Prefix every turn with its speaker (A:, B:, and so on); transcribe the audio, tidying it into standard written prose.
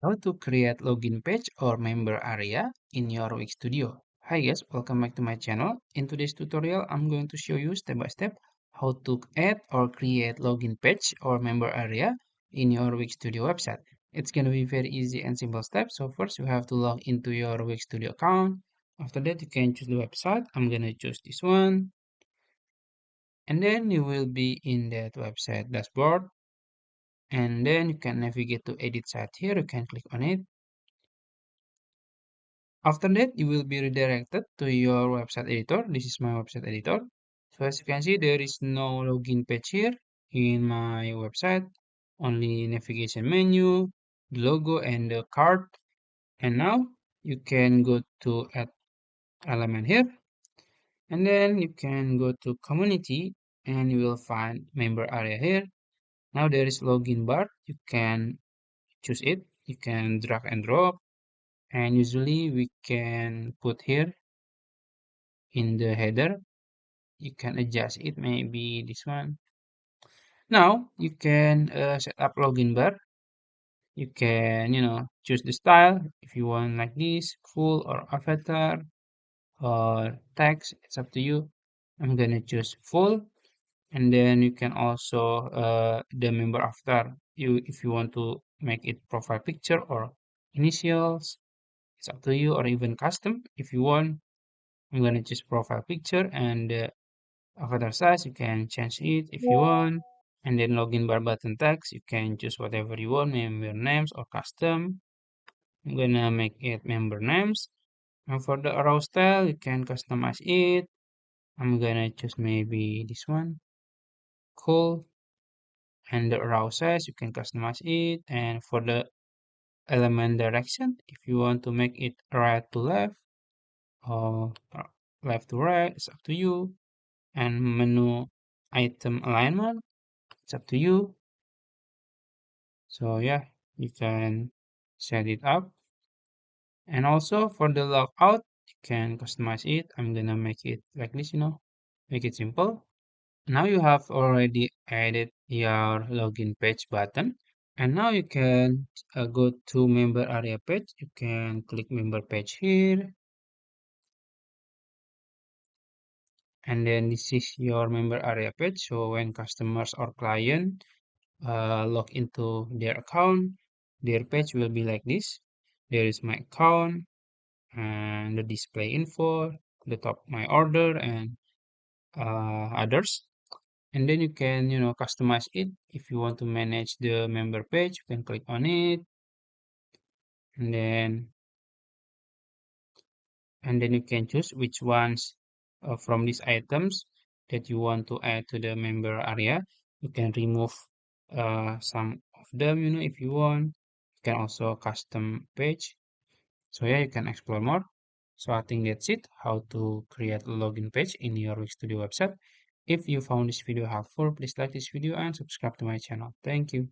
A: How to create login page or member area in your Wix Studio. Hi guys, welcome back to my channel. In today's tutorial, I'm going to show you step by step how to add or create login page or member area in your Wix Studio website. It's going to be very easy and simple steps. So first you have to log into your Wix Studio account. After that, you can choose the website. I'm going to choose this one. And then you will be in that website dashboard. And then you can navigate to edit site here. You can click on it. After that, you will be redirected to your website editor. This is my website editor. So as you can see, there is no login page here in my website, only navigation menu, the logo and the card. And now you can go to add element here, and then you can go to community and you will find member area here. Now there is login bar. You can choose it. You can drag and drop, and usually we can put here in the header. You can adjust it, maybe this one. Now you can set up login bar. You can, choose the style if you want like this, full or avatar or text. It's up to you. I'm gonna choose full, and then you can also the member avatar. You if you want to make it profile picture or initials, it's up to you, or even custom if you want. I'm gonna choose profile picture and avatar size, you can change it if you want. And then login bar button text, you can choose whatever you want, member names or custom. I'm gonna make it member names. And for the arrow style, you can customize it. I'm gonna choose maybe this one. Cool. And the arrow size, you can customize it. And for the element direction, if you want to make it right to left or left to right, it's up to you. And menu item alignment, it's up to you. So yeah, you can set it up. And also for the logout, you can customize it. I'm gonna make it like this, make it simple. Now you have already added your login page button. And now you can go to member area page. You can click member page here. And then this is your member area page. So when customers or client log into their account, their page will be like this. There is my account and the display info, the top my order and others. And then you can, customize it. If you want to manage the member page, you can click on it, and then you can choose which ones from these items that you want to add to the member area. You can remove some of them, if you want. You can also custom page. So yeah, you can explore more. So I think that's it, how to create a login page in your Wix Studio website. If you found this video helpful, please like this video and subscribe to my channel. Thank you.